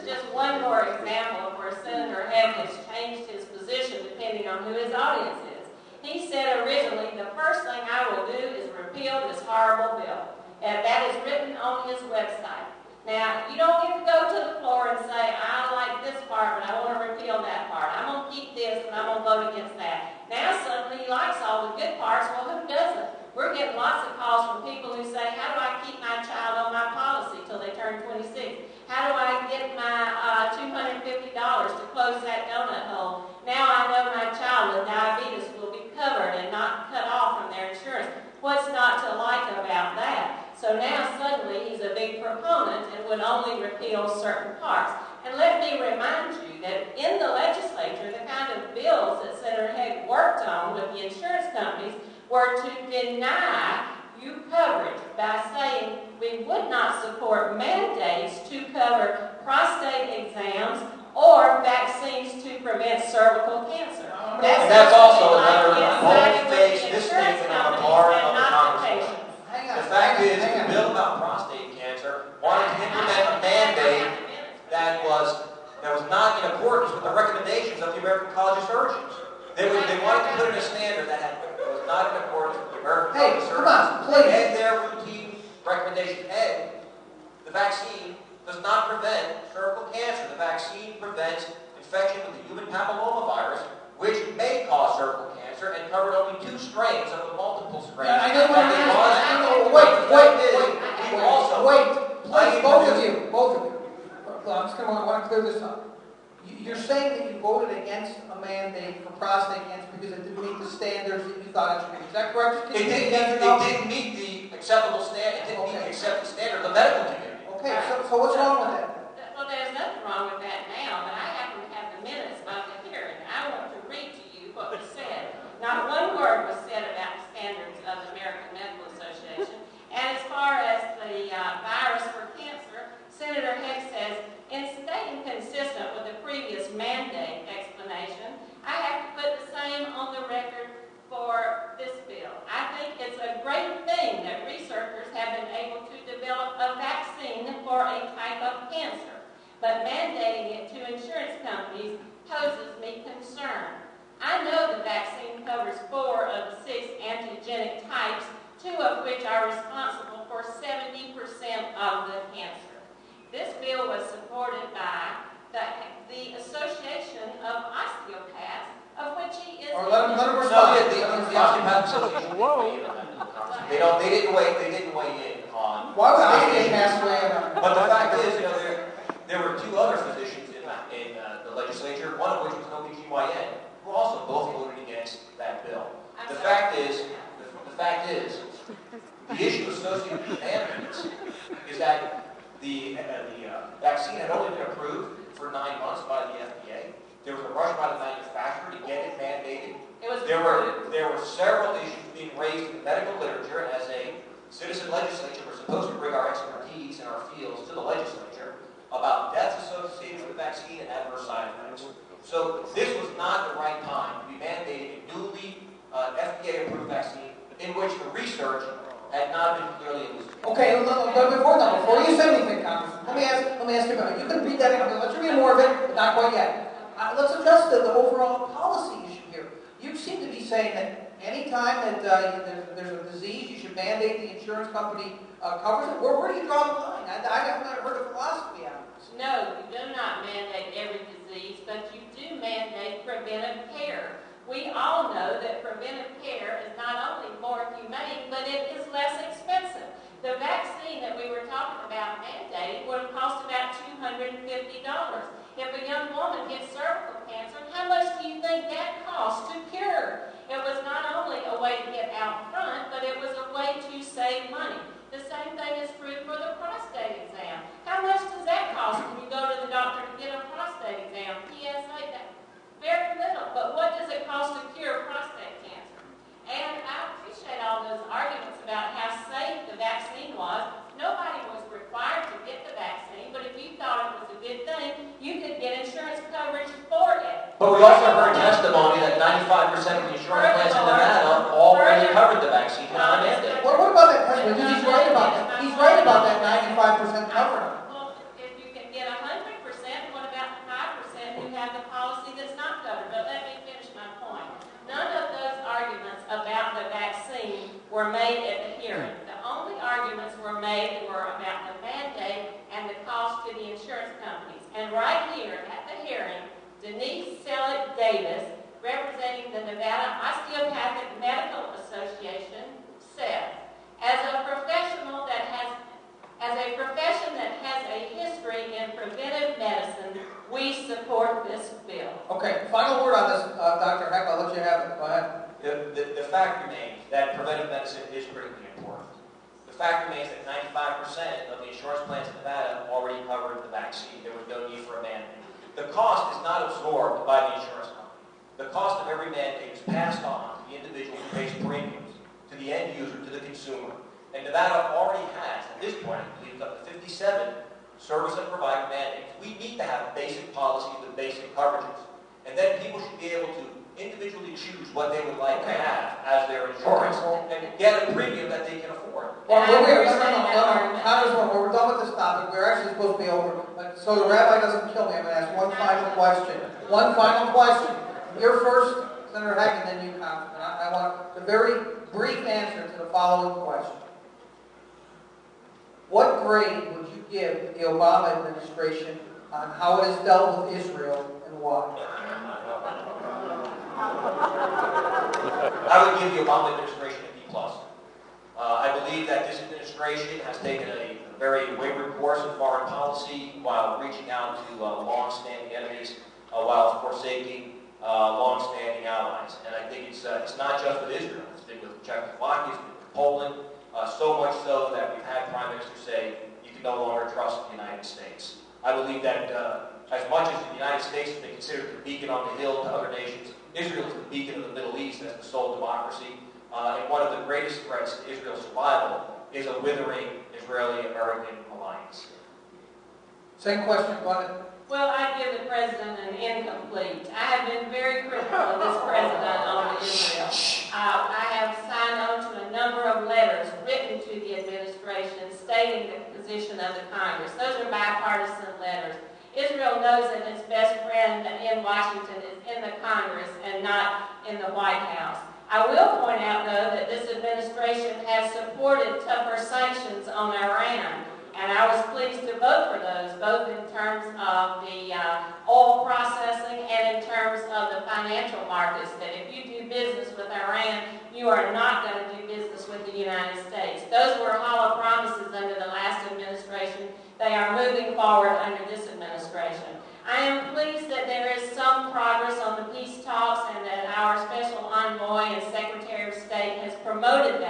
just one more example of where Senator Heck has changed his position depending on who his audience is. He said originally, the first thing I will do is repeal this horrible bill. And that is written on his website. Now, you don't get to go to the floor and say, I like this part, but I want to repeal that part. I'm going to keep this, and I'm going to vote against that. Now, suddenly, he likes all the good parts. Well, who doesn't? We're getting lots of calls from people who say, how do I keep my child on my policy till they turn 26? How do I get my $250 to close that donut hole? Now I know my child with diabetes will be covered and not cut off from their insurance. What's not to like about that? So now suddenly he's a big proponent and would only repeal certain parts. And let me remind you that in the legislature, the kind of bills that Senator Heck worked on with the insurance companies were to deny you coverage by saying we would not support mandates to cover prostate exams or vaccines to prevent cervical cancer. That's also another bold-faced misstatement on the part of the Congressman. The fact is, the bill about prostate cancer wanted to implement a mandate that was not in accordance with the recommendations of the American College of Surgeons. They wanted to put in a standard that was not in accordance with the American College of Surgeons. And their routine recommendation, the vaccine does not prevent cervical cancer. The vaccine prevents infection with the human papillomavirus, which may cause cervical cancer, and covered only 2 strains of the multiple strains. I know what it is. Wait, both of you. I'm just going to want to clear this up. You're saying that you voted against a mandate for prostate cancer because it didn't meet the standards that you thought it should meet. Is that correct? It didn't meet the acceptable standard. It didn't meet the accepted standard of the medical community. Okay, so what's wrong with that? Well, there's nothing wrong with that now, but I happen to have the minutes of the hearing. I want to read to you what was said. Not one word was said about the standards of the American Medical Association. And as far as the virus for cancer, Senator Heck says, in staying consistent with the previous mandate explanation, I have to put the same on the record for this bill. I think it's a great thing that researchers have been able to develop a vaccine for a type of cancer, but mandating it to insurance companies poses me concern. I know the vaccine covers 4 of the 6 antigenic types, 2 of which are responsible for 70% of the cancer. This bill was supported by the Association of Osteopaths, of which he is. Or let him respond. The Osteopath Association. They didn't weigh in on. Why would osteopaths weigh in on? But the fact is, there were 2 other physicians in the legislature, one of which was an OBGYN, who also both voted against that bill. The fact is, the issue associated with mandates is that the vaccine had only been approved for 9 months by the FDA. There was a rush by the manufacturer to get it mandated. There were several issues being raised in the medical literature, and as a citizen legislature, we're supposed to bring our expertise in our fields to the legislature about deaths associated with the vaccine and adverse side effects. So this was not the right time to be mandating a newly FDA-approved vaccine in which the research had not been clearly elucidated. Okay, before you say anything, Congressman, let me ask you about it. You can read that again. Let's read more of it, but not quite yet. Let's adjust the overall policy issue here. You seem to be saying that any time that there's a disease, you should mandate the insurance company covers it. Where do you draw the line? I haven't heard a philosophy out of this. No, you do not mandate every disease, but you do mandate preventive care. We all know that preventive care is not only more humane, but it is less expensive. The vaccine that we were talking about mandating would have cost about $250. If a young woman gets cervical cancer, how much do you think that costs to cure? It was not only a way to get out front, but it was a way to save money. The same thing is true for the prostate exam. How much does that cost when you go to the doctor to get a prostate exam? PSA, very little. But what does it cost to cure prostate cancer? And I appreciate all those arguments about how safe the vaccine was. Nobody was required to get the vaccine, but if you thought it was a good thing, you could get insurance coverage for it. But we also heard testimony that 95% of the insurance plans in Nevada already covered the vaccine, not a mandate. What about that testimony? He's right about that. He's right about that 95% coverage. Well, if you can get 100%, insurance companies. And right here at the hearing, Denise Selleck Davis, representing the Nevada Osteopathic Medical Association, said, as a profession that has a history in preventive medicine, we support this bill. Okay, final word on this, Dr. Heck, I'll let you have it. Go ahead. The fact remains that preventive medicine is critically important. The fact remains that 95% of the insurance plans in Nevada already covered the vaccine. There was no need for a mandate. The cost is not absorbed by the insurance company. The cost of every mandate is passed on to the individual who pays premiums, to the end user, to the consumer. And Nevada already has, at this point, I believe, up to 57 service and provider mandates. We need to have basic policies with basic coverages. And then people should be able to individually choose what they would like to have as their insurance and get a premium that they can afford. Well, Congressman, we're done with this topic. We're actually supposed to be over. So the rabbi doesn't kill me, I'm going to ask one final question. One final question. You're first, Senator Heck, and then you, Congressman. I want a very brief answer to the following question. What grade would you give the Obama administration on how it has dealt with Israel and why? I would give the Obama administration a B+. I believe that this administration has taken a very wayward course in foreign policy while reaching out to long-standing enemies, while forsaking long-standing allies. And I think it's not just with Israel. It's been with Czechoslovakia, it's been with Poland, so much so that we've had prime ministers say you can no longer trust the United States. I believe that as much as the United States has been considered the beacon on the hill to other nations, Israel is the beacon of the Middle East as the sole democracy. And one of the greatest threats to Israel's survival is a withering Israeli-American alliance. Same question, go ahead. Well, I give the president an incomplete. I have been very critical of this president on Israel. I have signed on to a number of letters written to the administration stating the position of the Congress. Those are bipartisan letters. Israel knows that its best friend in Washington is in the Congress and not in the White House. I will point out, though, that this administration has supported tougher sanctions on Iran. And I was pleased to vote for those, both in terms of the oil processing and in terms of the financial markets, that if you do business with Iran, you are not going to do business with the United States. Those were hollow promises under the last administration. They are moving forward under this administration. I am pleased that there is some progress on the peace talks and that our special envoy and Secretary of State has promoted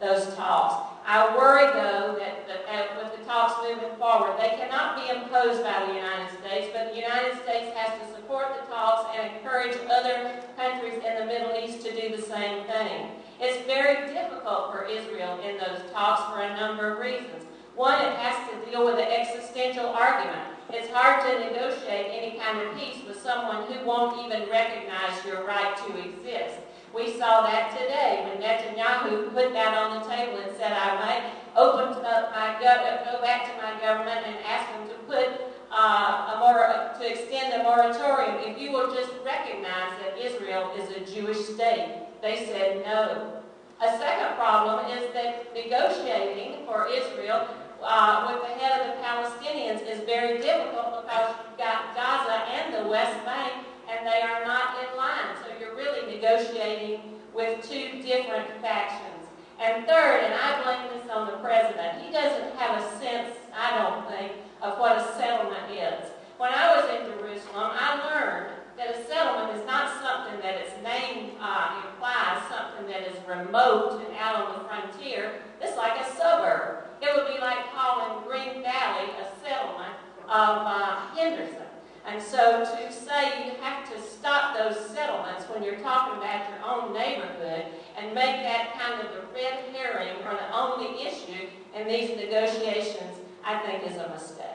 those talks. I worry, though, that with the talks moving forward, they cannot be imposed by the United States, but the United States has to support the talks and encourage other countries in the Middle East to do the same thing. It's very difficult for Israel in those talks for a number of reasons. One, it has to deal with the existential argument. It's hard to negotiate any kind of peace with someone who won't even recognize your right to exist. We saw that today when Netanyahu put that on the table and said, I might go back to my government and ask them to put to extend a moratorium if you will just recognize that Israel is a Jewish state. They said no. A second problem is that negotiating for Israel with the head of the Palestinians is very difficult because you've got Gaza and the West Bank, and they are not in line. So you're really negotiating with two different factions. And third, and I blame this on the president, he doesn't have a sense, I don't think, of what a settlement is. When I was in Jerusalem, I learned that a settlement is not something that its name implies, something that is remote and out on the frontier. It's like a suburb. It would be like calling Green Valley a settlement of Henderson. And so to say you have to stop those settlements when you're talking about your own neighborhood and make that kind of the red herring or the only issue in these negotiations, I think is a mistake.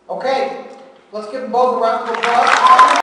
Okay, let's give them both a round of applause.